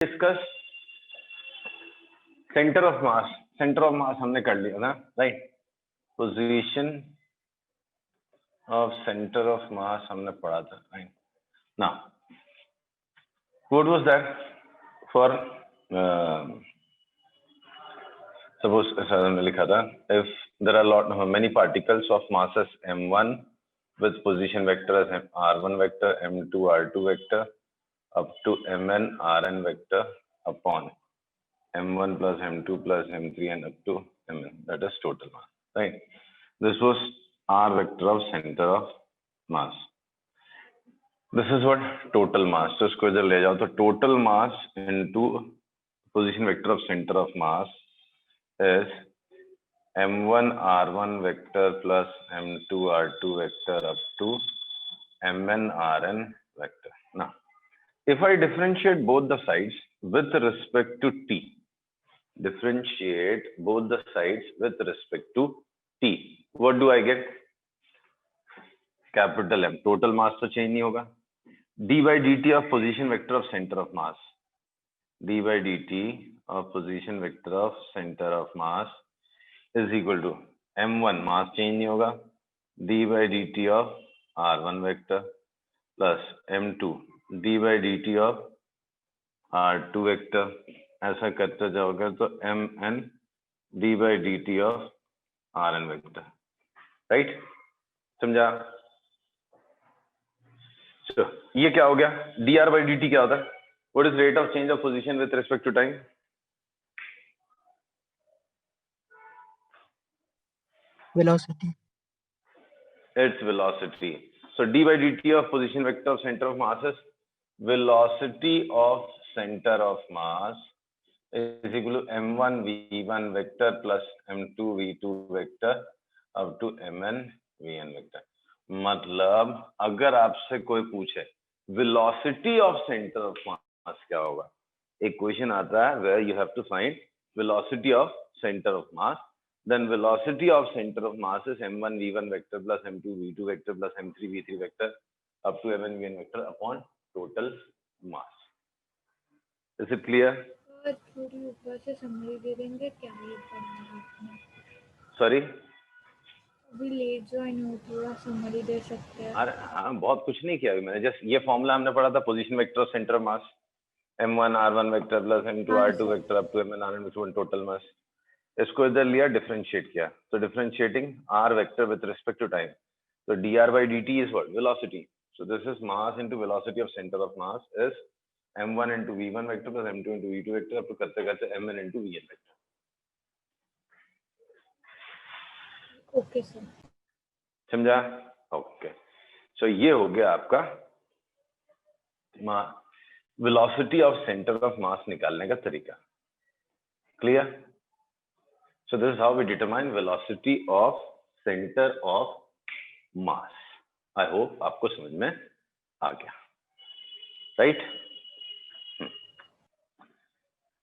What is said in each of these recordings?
Discuss centre of mass. Centre of mass हमने कर लिया ना, right. Position of centre of mass हमने पढ़ा था, राइट ना। What was that for suppose sir हमने लिखा था if there are lot many particles of masses m1 with position vector as r1 vector, m2 r2 vector up to mn rn vector upon m1 plus m2 plus m3 and up to mn, that is total mass, right? This was r vector of center of mass. This is what total mass. तो इसको इधर ले जाओ तो total mass into position vector of center of mass is m1 r1 vector plus m2 r2 vector up to mn rn vector. Now if I differentiate both the sides with respect to t, differentiate both the sides with respect to t, what do I get? Capital M. Total mass तो change नहीं होगा. d by dt of position vector of center of mass, d by dt of position vector of center of mass is equal to m1 mass change नहीं होगा, d by dt of r1 vector plus m2 d by dt of r2 vector. ऐसा करते जाओगे तो mn d by dt of rn vector, right? समझा? So, ये क्या हो गया? dr by dt क्या होता है? What is rate of change of position with respect to time? Velocity. It's velocity. So d by dt of position vector of center of mass is velocity of center of mass is equal to m1 v1 vector plus m2 v2 vector up to mn vn vector. मतलब अगर आपसे कोई पूछे velocity of center of mass क्या होगा, एक question आता है where you have to find velocity of center of mass, then velocity of center of mass is m1 v1 vector plus m2 v2 vector plus m3 v3 vector up to mn vn vector upon total mass. Is it clear? थोड़ी ऊपर से summary दे देंगे क्या ये पढ़ा आपने? Sorry? अभी late join हो, थोड़ा समरी दे सकते हैं? अरे हाँ, बहुत कुछ नहीं किया अभी मैंने, जस्ट ये फॉर्मूला हमने पढ़ा था position vector of centre of mass m1 r1 vector plus m2 r2 vector up to mn rn which one total mass. इसको इधर लिया, डिफरेंशिएट किया, तो differentiating r vector with respect to time, तो dr by dt is what? Velocity. So this is mass into velocity of center of mass is m1 into v1 vector plus m2 into v2 vector up to करते करते mn into vn vector. Okay sir. समझा? Okay. So ये हो गया आपका velocity of centre of mass निकालने का तरीका. Clear? So this is how we determine velocity of centre of mass. I hope आपको समझ में आ गया, right?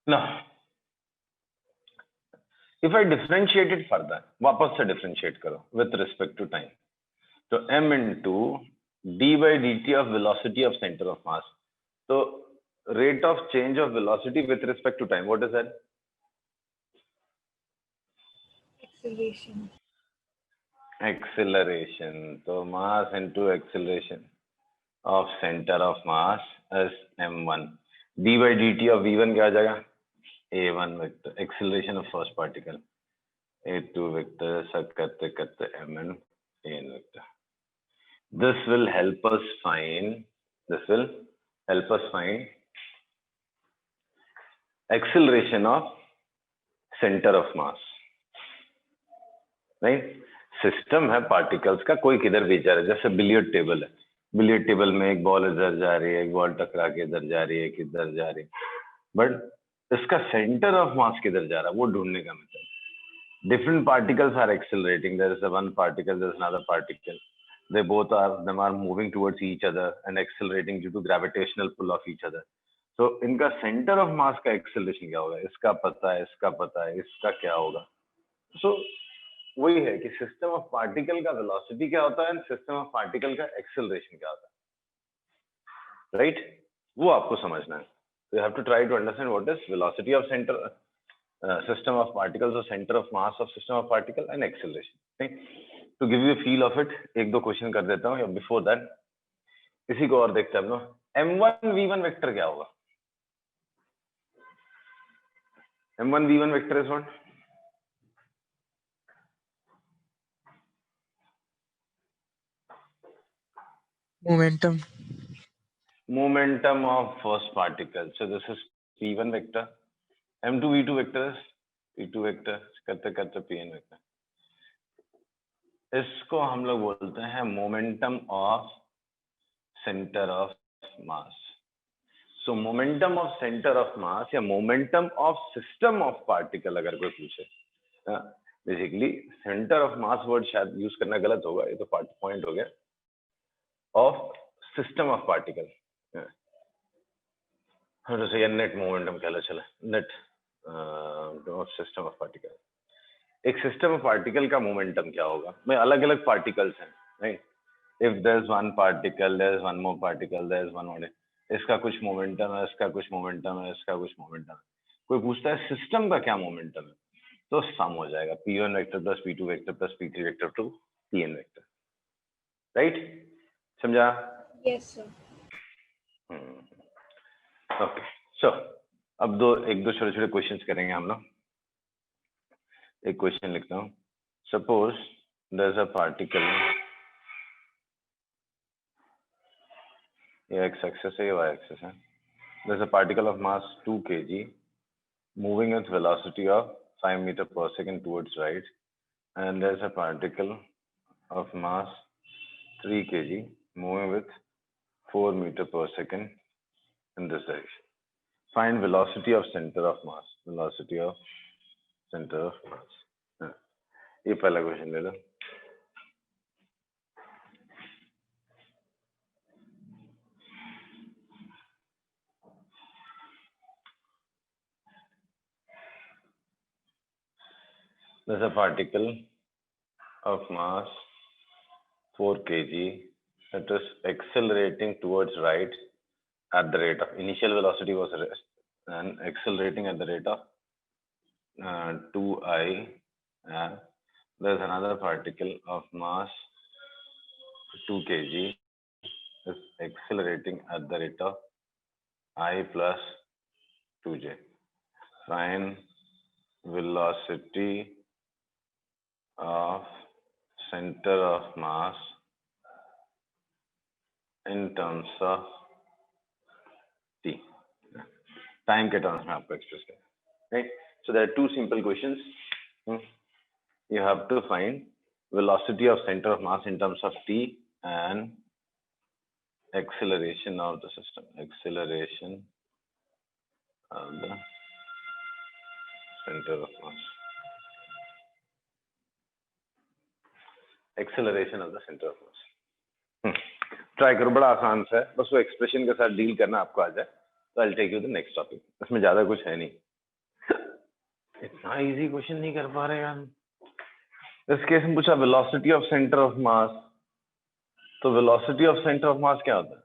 Now if I differentiate it further, वापस से डिफरेंशिएट करो विथ रिस्पेक्ट टू टाइम, तो m into d by dt of velocity of center of mass. So rate of change of velocity with respect to time, what is that? Acceleration. Acceleration. So mass into acceleration of center of mass is m1. d by dt of v1 क्या आ जाएगा? a1 vector. Acceleration of first particle. a2 vector. सब करते करते mn an vector. This will help us find acceleration of center of mass, right? System है particles का, कोई किधर भी जा रहा है, जैसे बिलियर्ड टेबल है, बिलियर्ड टेबल में एक बॉल इधर जा रही है, एक बॉल टकरा के इधर जा रही है, किधर जा रही है, बट इसका सेंटर ऑफ मास किधर जा रहा है वो ढूंढने का method. Different particles are accelerating, there is one particle, there is another particle, they both are moving towards each other and accelerating due to gravitational pull of each other. So इनका center of mass का acceleration क्या होगा, इसका पता है, इसका पता है, इसका क्या होगा. So वही है कि system of particle का velocity क्या होता है and system of particle का acceleration क्या होता है, right? वो आपको समझना है. you have to try to understand what is velocity of center system of particles or center of mass of system of particle and acceleration. Okay? To give you a feel of it, एक दो question कर देता हूँ. Before that, इसी को और देखते हैं हम लोग. M1 V1 वेक्टर क्या होगा? M1 V1 vector is what? Momentum. Momentum of first particle. So this is P1 vector. M2 V2 vector is P2 vector. करते करते Pn vector. इसको हम लोग बोलते हैं momentum of center of mass. So momentum of center of mass या momentum of system of particle अगर कोई पूछे, basically center of mass word शायद use करना गलत होगा, ये तो point हो गया, of system of particle. How to say a net momentum कह लो चले, net of system of particle. एक सिस्टम ऑफ पार्टिकल का मोमेंटम क्या होगा? मैं अलग अलग पार्टिकल्स हैं, right? If there is one particle, there is one more particle, there is one more, इसका कुछ मोमेंटम है, इसका कुछ मोमेंटम है, इसका कुछ मोमेंटम है. कोई पूछता है सिस्टम का क्या मोमेंटम है, तो सम हो जाएगा P1 vector plus P2 vector plus P3 vector to Pn vector, right? समझा? Yes sir. ओके, सो अब एक दो छोटे छोटे क्वेश्चंस करेंगे हम लोग. एक क्वेश्चन लिखता हूँ. Suppose there is a particle, ये एक्स एक्सिस है, ये वाई एक्सिस है. There is a particle of mass 2 kg moving with velocity of 5 metre per second towards right, and there is a particle of mass 3 kg moving with 4 metre per second in this direction. Find velocity of centre of mass. Velocity of centre of mass. ये पहला question ले लो. There's a particle of mass 4 kg that is accelerating towards right at the rate of, initial velocity was rest and accelerating at the rate of 2I. There's another particle of mass 2 kg is accelerating at the rate of I plus 2j. Find velocity of center of mass in terms of t. Time के terms में आपको express करें. Right? So there are two simple questions. You have to find velocity of center of mass in terms of t and acceleration of the system. Acceleration of the center of mass. Acceleration of the center of mass. Try करो, बड़ा आसान सा है, बस वो expression के साथ deal करना आपको आ जाए तो I will take you the next topic. इसमें ज्यादा कुछ है नहीं. इतना इजी क्वेश्चन नहीं कर पा रहे यार. इस केस में पूछा velocity of centre of mass, तो velocity of centre of mass क्या होता है?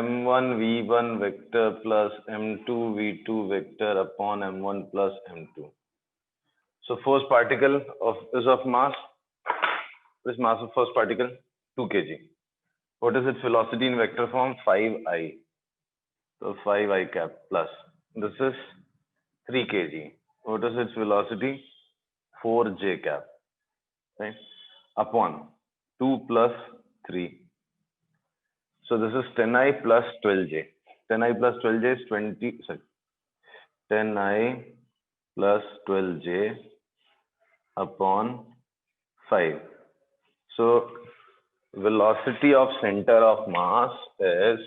m1 v1 vector plus m2 v2 vector upon m1 plus m2. So first particle is of mass. What is mass of first particle? 2 kg. What is its velocity in vector form? 5I. So 5I cap plus. This is 3 kg. What is its velocity? 4j cap. Right? Upon 2 plus 3. So this is 10I plus 12j. 10I plus 12j is 20. Sorry. 10I plus 12j upon 5. So velocity of center of mass is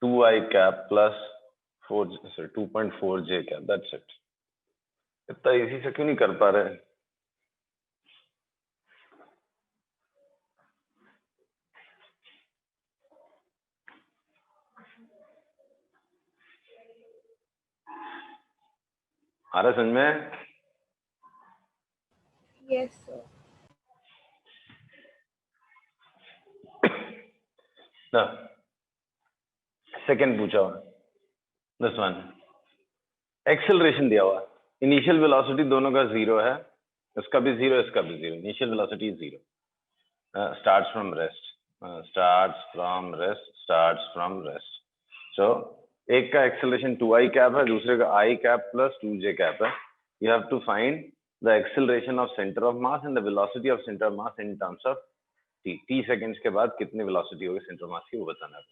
2I cap plus 2.4j cap. That's it. इतना easy से क्यों नहीं कर पा रहे? आ रहा समझ में? Yes, sir. सेकंड पूछा हुआ, दिस वन, एक्सेलरेशन दिया हुआ, इनिशियल वेलोसिटी दोनों का 0 है, इसका भी 0, इसका भी 0, initial velocity 0, starts from rest. So एक का एक्सेलरेशन 2i कैप है, दूसरे का i cap plus 2j cap है. You have to find the acceleration of center of mass and the velocity of center of mass in terms of t seconds के बाद कितनी velocity होगी centre of मास की, वो बताना है.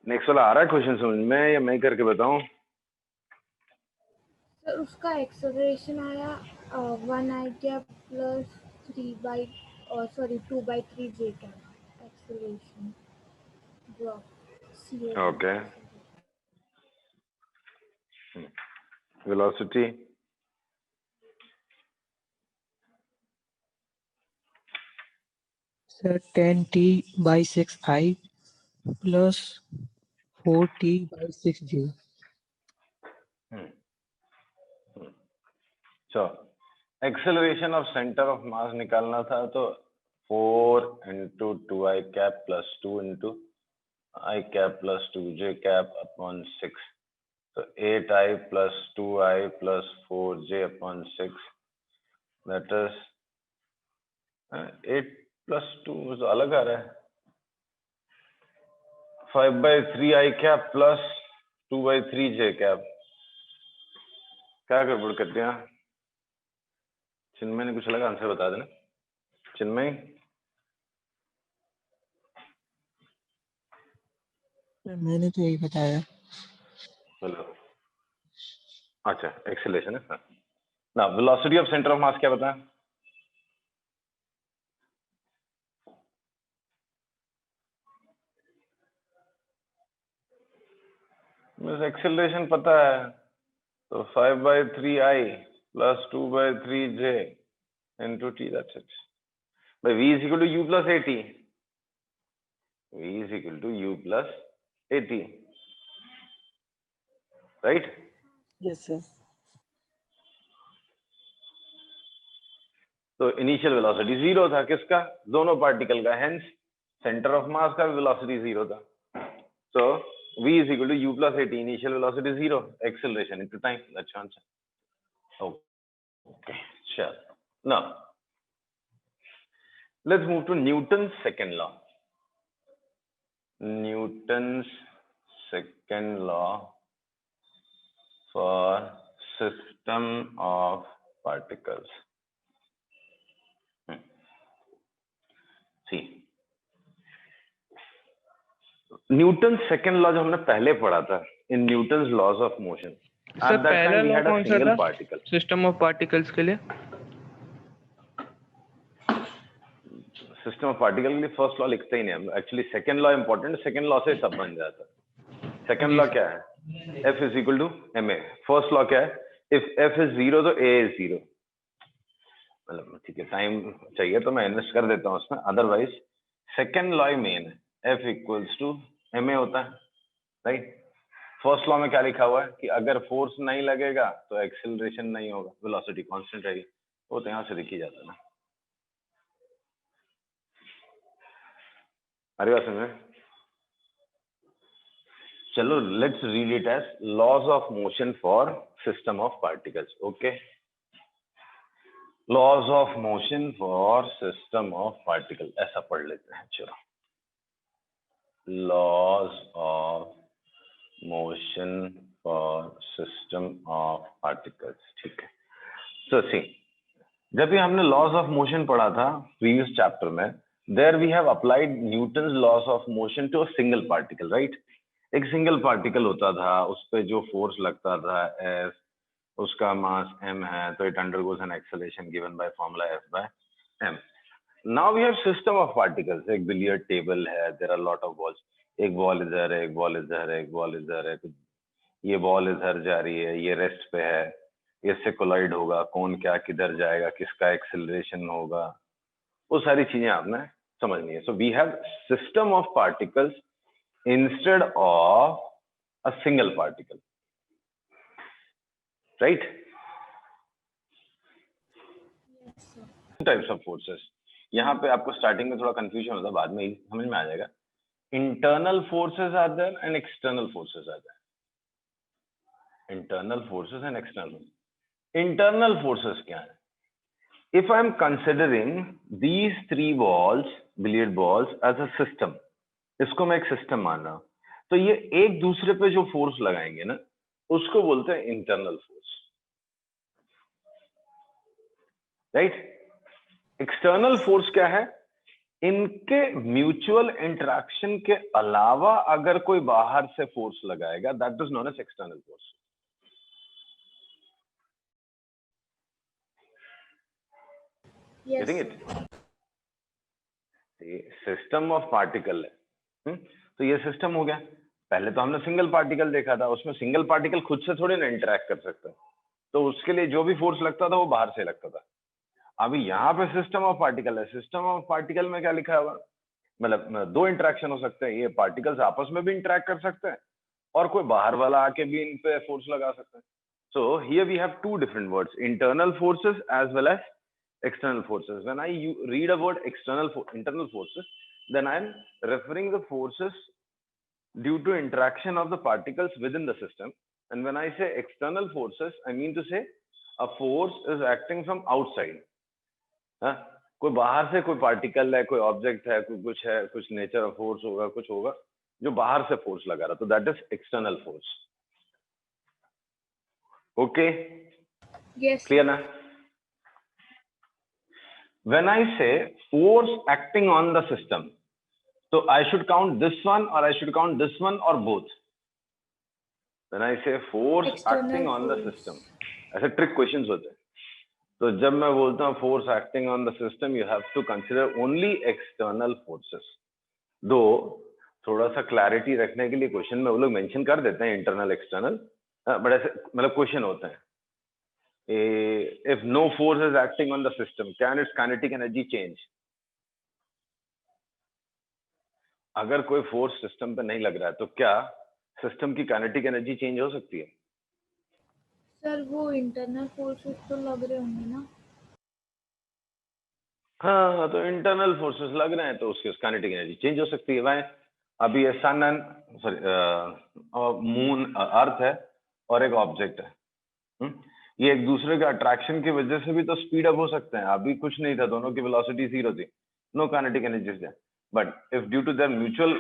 नेक्स्ट वाला आ रहा है क्वेश्चन समझ में, या मैं करके बताऊं? सर उसका एक्सेलरेशन आया 1i cap plus 2/3 j cap acceleration drop. Okay, velocity sir 10t/6i plus 4t/6j. चलो, एक्सेलरेशन ऑफ सेंटर ऑफ मास निकालना था, तो 4 into 2i cap plus 2 into i cap plus 2j cap upon 6, तो 8i plus 2i plus 4j upon 6, that is 8 plus 2 तो अलग आ रहा है, 5/3i cap plus 2/3j cap. क्या गड़बड़ करते हैं? चिन्मय ने कुछ अलग आंसर बता देना. चिन्मय, मैंने तो यही बताया. चलो, अच्छा एक्सेलरेशन है. ना velocity of centre of mass क्या बताया? बस एक्सेलरेशन पता है, तो 5/3i plus 2/3j into t, that's it. By v is equal to u plus at. V is equal to u plus at, right? Yes sir. तो initial velocity 0 था, किसका? दोनों पार्टिकल का, हेंस सेंटर ऑफ मास का velocity 0 था. So v is equal to u plus at, initial velocity 0, acceleration into time, that's answer. Okay, sure. Now let's move to Newton's second law. Newton's second law for system of particles. See, Newton second law जो हमने पहले पढ़ा था, in Newton's laws of motion, sir पहला law कौन सा था particle system of particles के लिए? सिस्टम ऑफ पार्टिकल के लिए फर्स्ट लॉ लिखते ही नहीं हम actually. Second law important, second law से सब बन जाता है. सेकंड लॉ क्या है? F is equal to ma. First law क्या है? इफ F इज 0 तो A इज 0. मतलब ठीक है, टाइम चाहिए तो मैं इन्वेस्ट कर देता हूँ उसमें, अदरवाइज सेकंड लॉ ही मेन है. F इक्वल्स टू ma होता है, राइट? फर्स्ट लॉ में क्या लिखा हुआ है कि अगर फोर्स नहीं लगेगा तो एक्सेलरेशन नहीं होगा, वेलोसिटी कांस्टेंट रहेगी. वो तो यहाँ से लिखी जाता है ना. अरे बात समझ. चलो, let's read it as laws of motion for system of particles. Okay, laws of motion for system of particle, ऐसा पढ़ लेते हैं. चलो, laws of motion for system of particles. ठीक है. सो सी, जब भी हमने लॉज ऑफ मोशन पढ़ा था प्रीवियस चैप्टर में, there we have applied Newton's laws of motion to a single particle, right? एक सिंगल पार्टिकल होता था, उस पे जो फोर्स लगता था F, उसका मास m है, तो it undergoes an acceleration given by formula F/m. Now we have system of particles. एक बिलियर्ड टेबल है, there are lot of balls. एक बॉल इधर है, एक बॉल इधर है, एक बॉल इधर है, ये बॉल इधर जा रही है, ये रेस्ट पे है, इससे कोलाइड होगा, कौन क्या किधर जाएगा, किसका एक्सेलरेशन होगा, वो सारी चीजें आपने समझनी है. So we have system of particles instead of a single particle, right? Yes, sir. Types of forces. यहाँ पे आपको स्टार्टिंग में थोड़ा कंफ्यूजन होता है, बाद में समझ में आ जाएगा. Internal forces are there and external forces are there. Internal forces and external. Internal forces क्या है? If I am considering these 3 balls, billiard balls as a system, इसको मैं एक सिस्टम मान रहा हूं, तो ये एक दूसरे पे जो फोर्स लगाएंगे ना, उसको बोलते हैं internal force, right? External force क्या है? इनके म्यूचुअल इंटरेक्शन के अलावा अगर कोई बाहर से फोर्स लगाएगा, that is known as external force. Yes, Getting sir. it? System of particle है. तो ये सिस्टम हो गया. पहले तो हमने सिंगल पार्टिकल देखा था, उसमें सिंगल पार्टिकल खुद से थोड़ी ना इंटरेक्ट कर सकता, तो उसके लिए जो भी फोर्स लगता था वो बाहर से लगता था. अभी यहाँ पे सिस्टम ऑफ पार्टिकल है. सिस्टम ऑफ पार्टिकल में क्या लिखा हुआ? मतलब 2 इंटरेक्शन हो सकते हैं. ये पार्टिकल्स आपस में भी इंटरेक्ट कर सकते हैं और कोई बाहर वाला आके भी इन पे फोर्स लगा सकता है. So here we have 2 different words, internal forces as well as external forces. When I read a word internal forces, then I am referring the forces due to interaction of the particles within the system. And when I say external forces, I mean to say a force is acting from outside. हाँ, कोई बाहर से कोई particle है, कोई object है, कोई कुछ है, कुछ नेचर ऑफ फोर्स होगा, कुछ होगा जो बाहर से फोर्स लगा रहा, तो that is external force. Okay, Yes, clear sir. ना? When I say force acting on the system, so I should count this one or I should count this one or both? When I say force External acting on the force. system, ऐसे trick questions होते हैं. तो जब मैं बोलता हूँ force acting on the system, you have to consider only external forces. दो थोड़ा सा क्लैरिटी रखने के लिए क्वेश्चन में वो लोग मेंशन कर देते हैं इंटरनल एक्सटर्नल, बट ऐसे मतलब क्वेश्चन होते हैं. If no force is acting on the system, can its kinetic energy change? अगर कोई फोर्स सिस्टम पे नहीं लग रहा है तो क्या सिस्टम की काइनेटिक एनर्जी चेंज हो सकती है? सर वो इंटरनल फोर्सेस तो लग रहे होंगे ना. हाँ, तो इंटरनल फोर्सेस लग रहे हैं तो उसकी काइनेटिक एनर्जी चेंज हो सकती है. भाई अभी ये सन एंड मून अर्थ है और एक ऑब्जेक्ट है. ये एक दूसरे के अट्रैक्शन की वजह से भी तो स्पीड अप हो सकते हैं. अभी कुछ नहीं था, दोनों की वेलोसिटी 0 थी, no kinetic energy there. But if due to their mutual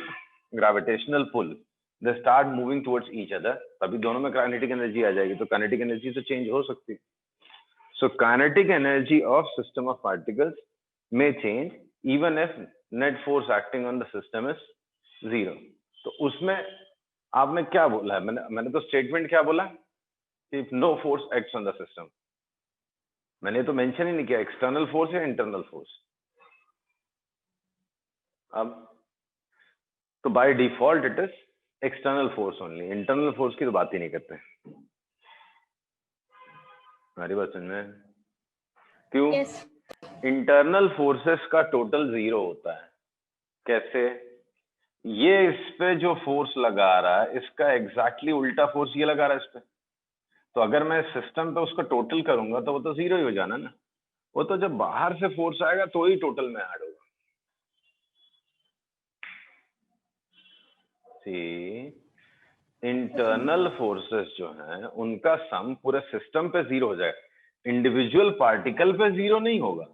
gravitational pull they start moving towards each other, तभी दोनों में काइनेटिक एनर्जी आ जाएगी. तो काइनेटिक एनर्जी तो चेंज हो सकती है. So kinetic energy of system of particles may change even if net force acting on the system is 0. तो उसमें आपने क्या बोला है? मैंने तो स्टेटमेंट क्या बोला? If no force acts on the system. मैंने तो मेंशन ही नहीं किया एक्सटर्नल फोर्स या इंटरनल फोर्स. अब तो by default it is external force only. Internal force की तो बात ही नहीं करते. हमारी बात समझ में? क्यों? Yes. इंटरनल फोर्सेस का टोटल 0 होता है. कैसे? ये इस पे जो फोर्स लगा रहा है इसका एग्जैक्टली उल्टा फोर्स ये लगा रहा है इस पे. तो अगर मैं सिस्टम पे उसका टोटल करूंगा तो वो तो 0 ही हो जाना ना. वो तो जब बाहर से फोर्स आएगा तो ही टोटल में ऐड होगा. इंटरनल फोर्सेस जो हैं उनका सम पूरे सिस्टम पे 0 हो जाएगा, इंडिविजुअल पार्टिकल पे 0 नहीं होगा.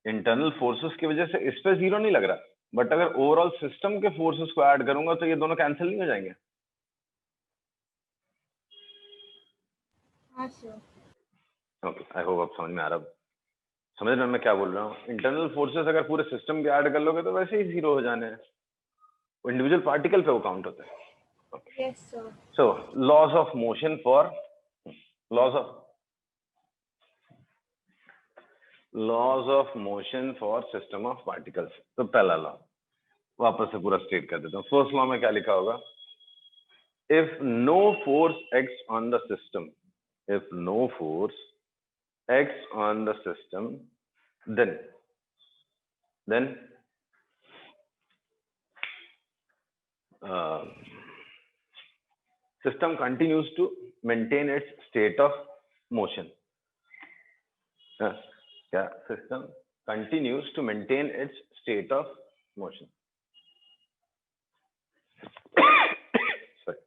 इंटरनल फोर्सेस की वजह से इस पे 0 नहीं लग रहा, बट अगर ओवरऑल सिस्टम के फोर्सेस को ऐड करूंगा तो ये दोनों कैंसिल नहीं हो जाएंगे. हाँ सर. ओके, आई होप आप समझ में आ रहा. समझ रहे हैं मैं क्या बोल रहा हूँ? इंटरनल फोर्सेस अगर पूरे सिस्टम के ऐड कर लोगे तो वैसे ही 0 हो जाने हैं. इंडिविजुअल पार्टिकल पे वो काउंट होता है. Yes, sir. So laws of motion for system of particles. तो पहला लॉ वापस से पूरा स्टेट कर देता हूँ. फर्स्ट लॉ में क्या लिखा होगा? If no force acts on the system, if no force acts on the system, then system continues to maintain its state of motion. Yeah, system continues to maintain its state of motion. Sorry.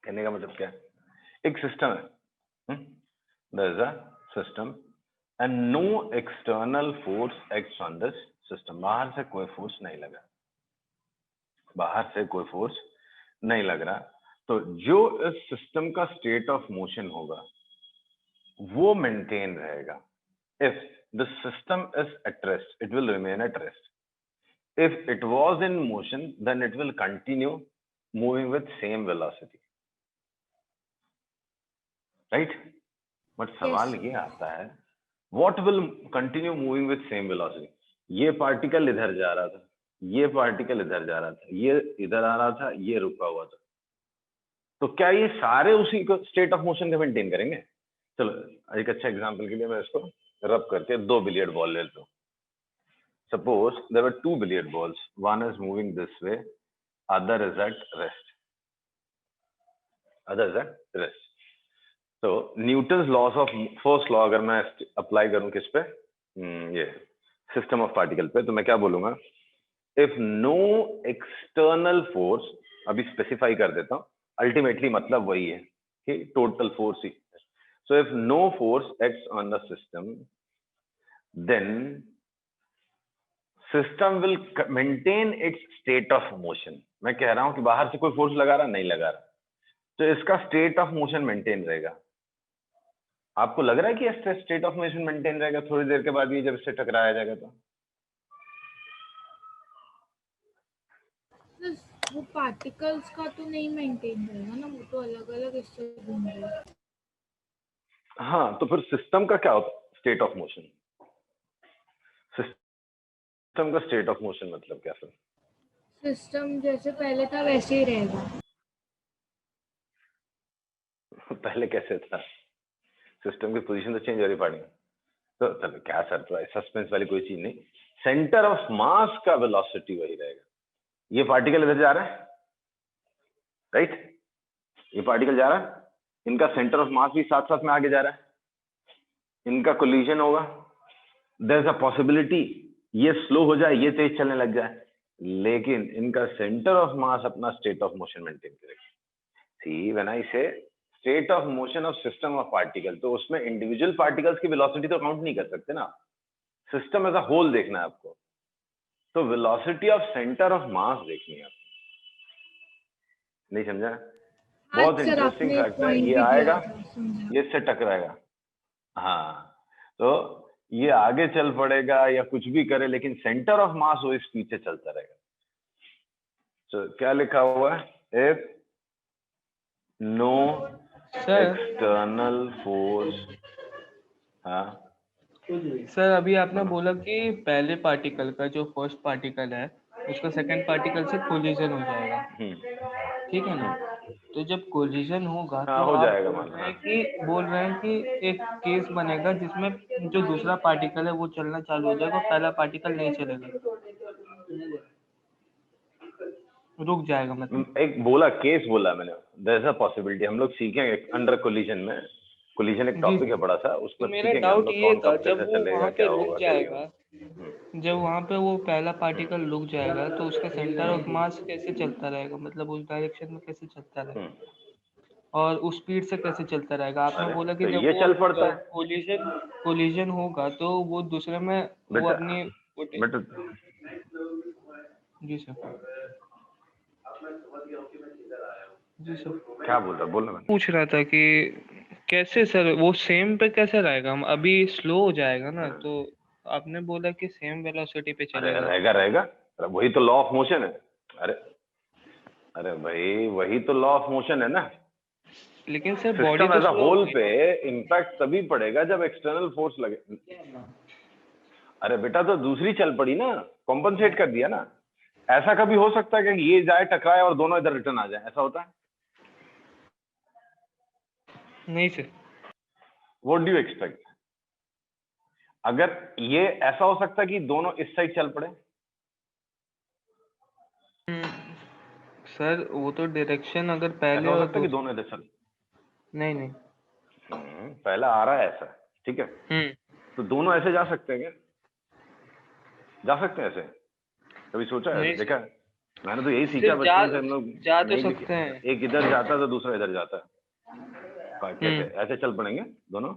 कहने का मतलब क्या है? एक system है, there is a system and no external force acts on this system. बाहर से कोई फोर्स नहीं लगा, बाहर से कोई फोर्स नहीं लग रहा, तो जो इस सिस्टम का स्टेट ऑफ मोशन होगा वो मेंटेन रहेगा. If the system is at rest, it will remain at rest. If it was in motion, then it will continue moving with same velocity. Right? But सवाल ये आता है, what will continue moving with same velocity? ये particle इधर जा रहा था, ये पार्टिकल इधर जा रहा था, ये इधर आ रहा था, ये रुका हुआ था, तो क्या ये सारे उसी को स्टेट ऑफ मोशन का मेंटेन करेंगे? चलो एक अच्छा एग्जांपल के लिए मैं इसको रब करके 2 बिलियर्ड बॉल ले लेता हूँ. Suppose there were 2 billiard balls. One is moving this way, other is at rest. Other is at rest. So Newton's laws of first law अगर मैं अप्लाई करूँ किस पे, ये सिस्टम ऑफ पार्टिकल पे, तो मैं क्या बोलूंगा? If no external force, अभी स्पेसिफाई कर देता हूँ, अल्टीमेटली मतलब वही है कि total force he. So if no force acts on the system, then system will maintain its state of motion. मैं कह रहा हूं कि बाहर से कोई फोर्स लगा रहा नहीं लगा रहा, तो इसका स्टेट ऑफ मोशन मेंटेन रहेगा. आपको लग रहा है कि स्टेट ऑफ मोशन मेंटेन रहेगा थोड़ी देर के बाद ये जब इससे टकराया जाएगा तो? वो पार्टिकल्स का तो नहीं मेंटेन रहेगा ना, वो तो अलग अलग इससे घूम रहे. हाँ, तो फिर सिस्टम का क्या होता है स्टेट ऑफ मोशन? सिस्टम का स्टेट ऑफ मोशन मतलब क्या सर? सिस्टम जैसे पहले था वैसे ही रहेगा. पहले कैसे था? सिस्टम की पोजीशन तो चेंज हो रही पड़ी. तो चलो क्या सरप्राइज सस्पेंस वाली कोई चीज नहीं, सेंटर ऑफ मास का वेलोसिटी वही रहेगा. ये पार्टिकल इधर जा रहा है, राइट? ये पार्टिकल जा रहा है, इनका सेंटर ऑफ मास भी साथ साथ में आगे जा रहा है, इनका कोलिजन होगा. देयर इज अ पॉसिबिलिटी ये स्लो हो जाए, ये तेज चलने लग जाए, लेकिन इनका सेंटर ऑफ मास अपना स्टेट ऑफ मोशन मेंटेन करेगा. सी व्हेन आई से state of motion of system of particle, तो उसमें इंडिविजुअल पार्टिकल्स की वेलोसिटी तो काउंट नहीं कर सकते ना, सिस्टम एज अ होल देखना है आपको. तो वेलोसिटी ऑफ सेंटर ऑफ मास देखनी है आपको. नहीं समझा? बहुत इंटरेस्टिंग फैक्ट है. ये आएगा, ये इससे टकराएगा, हाँ, तो ये आगे चल पड़ेगा या कुछ भी करे, लेकिन सेंटर ऑफ मास वो इस पीछे चलता रहेगा. तो क्या लिखा हुआ है? If no external force. हाँ सर, अभी आपने बोला कि पहले पार्टिकल का जो फर्स्ट पार्टिकल है उसका सेकंड पार्टिकल से कोलिजन हो जाएगा, ठीक है ना? तो जब कोलिजन होगा तो हो आप जाएगा, बोल रहे हैं कि एक केस बनेगा जिसमें जो दूसरा पार्टिकल है वो चलना चालू हो जाएगा, पहला पार्टिकल नहीं चलेगा, रुक जाएगा. मतलब एक बोला केस बोला मैंने, देयर इज अ पॉसिबिलिटी. हम लोग सीखेंगे अंडर कोलिजन में. कोलिजन एक टॉपिक है बड़ा सा, उस पर मेरा डाउट ये था, जब वो वहाँ पे रुक जाएगा, जब वहाँ पे वो पहला पार्टिकल रुक जाएगा तो उसका सेंटर ऑफ मास कैसे चलता रहेगा, मतलब उस डायरेक्शन में कैसे चलता रहेगा और उस स्पीड से कैसे चलता रहेगा? आपने बोला कि जब ये चल पड़ता है, कोलिजन होगा तो वो दूसरे में वो अपनी. जी सर. जी सर, क्या बोल रहा? बोलना मैं पूछ रहा था कि कैसे सर वो सेम पे कैसे रहेगा? हम अभी स्लो हो जाएगा ना, तो आपने बोला कि सेम वेलोसिटी पे चलेगा. रहेगा, वही तो लॉ ऑफ मोशन है. अरे भाई वही तो लॉ ऑफ मोशन है ना. लेकिन sir body as a whole पे इम्पैक्ट तभी पड़ेगा जब एक्सटर्नल फोर्स लगे. अरे बेटा तो दूसरी चल पड़ी ना, कॉम्पनसेट कर दिया ना. ऐसा कभी हो सकता है कि ये जाए टकराए और दोनों इधर रिटर्न आ जाए? ऐसा होता है? नहीं sir. What do you expect? अगर ये ऐसा हो सकता है कि दोनों इस साइड चल पड़े, सर वो तो डायरेक्शन अगर ऐसा पहले हो और सकता है कि दोनों इधर चल, नहीं नहीं। पहला आ रहा है ऐसा, ठीक है, तो दोनों ऐसे जा सकते हैं क्या? जा सकते हैं ऐसे? कभी सोचा है, नहीं देखा है? मैंने तो यही सीखा सिर्फ बचपन से, हम लोग जा तो नहीं सकते हैं। एक इधर जाता है तो दूसरा इधर जाता है। कैसे ऐसे चल पड़ेंगे दोनों?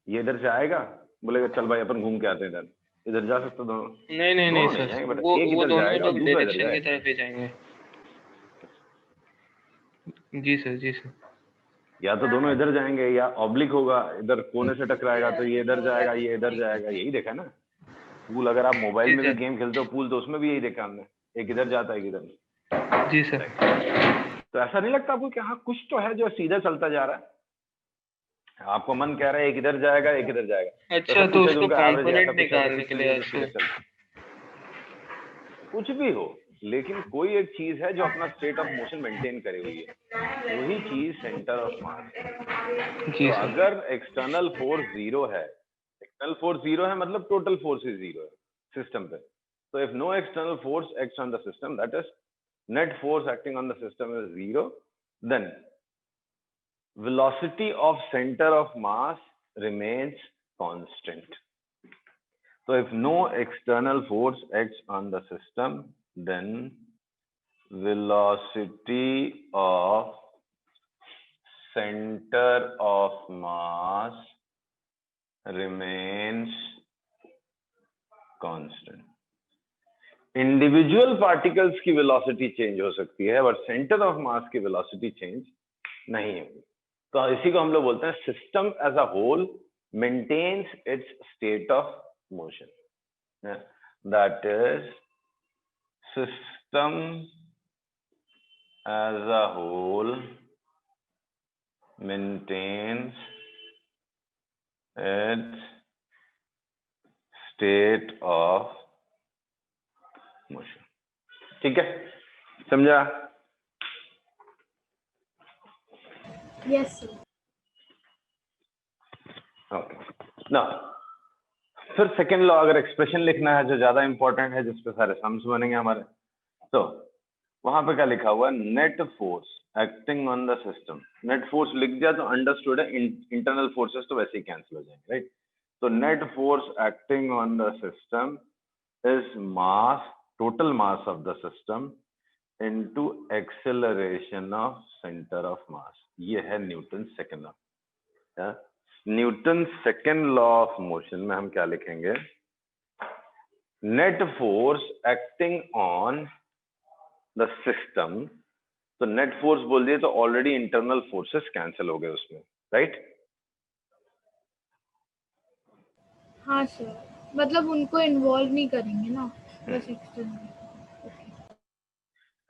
ये इधर से आएगा, बोलेगा चल भाई अपन घूम के आते हैं इधर, इधर जा सकते दोनों? नहीं नहीं नहीं दोनों नहीं सर, जाएंगे बेटा, वो एक इधर दोनों जाएगा और लोग दूसरा इधर डायरेक्शन की जाएगा। तरफ ही जाएंगे। जी सर जी सर। या तो दोनों इधर जाएंगे या ऑब्लिक होगा, इधर कोने से टकराएगा तो ये इधर जाएगा ये इधर जाएगा, यही देखा है ना। पूल, अगर आप मोबाइल जी में भी सर। गेम खेलते हो पूल, तो उसमें भी यही देखा हमने, एक इधर जाता है एक इधर। जी सर। तो ऐसा नहीं लगता आपको कि हाँ कुछ तो है जो सीधा चलता जा रहा है? आपको मन कह रहा है एक इधर जाएगा एक इधर जाएगा, अच्छा सब तो कुछ है जो उसको उनका एवरेज है, ऐसा कंपोनेंट कुछ है जो निकालने के लिए सीधे ऐसे। चलता है। कुछ भी हो, लेकिन कोई एक चीज है जो अपना स्टेट ऑफ मोशन मेंटेन करे हुई है, वही चीज सेंटर ऑफ मास है। जी तो सर। अगर एक्सटर्नल फोर्स जीरो है, एक्सटर्नल फोर्स जीरो है मतलब टोटल फोर्स इज जीरो है सिस्टम पे। तो if no external force acts on the system, that is net force acting on the system is zero, then velocity of center of mass remains constant. So if no external force acts on the system, then velocity of center of mass remains constant. Individual particles की velocity change हो सकती है, but centre of मास की velocity change नहीं होगी। तो इसी को हम लोग बोलते हैं system as a whole maintains its state of motion, that is system as a whole maintains its state of motion. ठीक है, समझा? Yes sir. ओके, ना फिर सेकेंड लॉ, अगर एक्सप्रेशन लिखना है जो ज्यादा इंपॉर्टेंट है, जिसपे सारे सम्स बनेंगे हमारे, तो वहां पे क्या लिखा हुआ है? Net force acting on the system. Net force लिख दिया तो अंडरस्टूड है, इंटरनल फोर्सेस तो वैसे ही कैंसिल हो जाएंगे, राइट? तो net force acting on the system is mass, total mass of the system into acceleration of centre of mass. ये है Newton second law. Newton second law of motion में हम क्या लिखेंगे? Net force acting on the system. तो net force बोल दिए तो ऑलरेडी इंटरनल फोर्सेस कैंसिल हो गए उसमें, राइट? हाँ सर, मतलब उनको इन्वॉल्व नहीं करेंगे ना, बस एक्सटर्नल।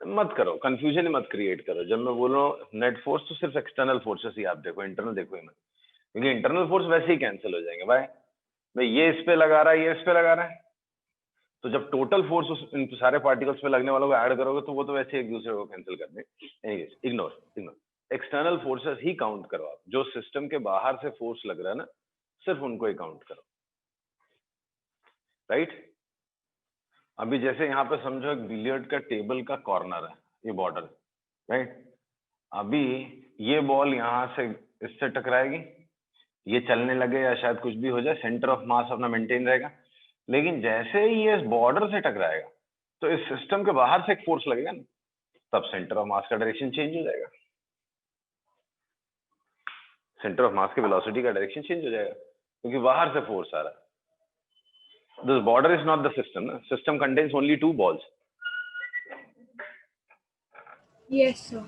मत करो कंफ्यूजन, मत क्रिएट करो। जब मैं बोल रहा हूँ नेट फोर्स तो सिर्फ एक्सटर्नल फोर्सेस ही आप देखो, इंटरनल देखो ही मत, क्योंकि इंटरनल फोर्स वैसे ही कैंसिल हो जाएंगे। भाई ये इस पे लगा रहा है, ये इस पे लगा रहा है, तो जब टोटल फोर्स इन सारे पार्टिकल्स पे लगने वालों को ऐड करोगे तो वो तो वैसे एक दूसरे को कैंसिल कर देंगे। इग्नोर एक्सटर्नल फोर्सेस ही काउंट करो आप। जो सिस्टम के बाहर से फोर्स लग रहा है ना, सिर्फ उनको ही काउंट करो, राइट? अभी जैसे यहाँ पे समझो एक बिलियर्ड का टेबल का कॉर्नर है, ये बॉर्डर, राइट? अभी ये बॉल यहाँ से इससे टकराएगी, ये चलने लगे या शायद कुछ भी हो जाए, सेंटर ऑफ मास अपना मेंटेन रहेगा। लेकिन जैसे ही ये बॉर्डर से टकराएगा तो इस सिस्टम के बाहर से एक फोर्स लगेगा ना, तब सेंटर ऑफ मास का डायरेक्शन चेंज हो जाएगा, सेंटर ऑफ मास की वेलोसिटी का डायरेक्शन चेंज हो जाएगा, क्योंकि बाहर से फोर्स आ रहा है। This border is not the system ना, system contains only 2 balls. Yes sir.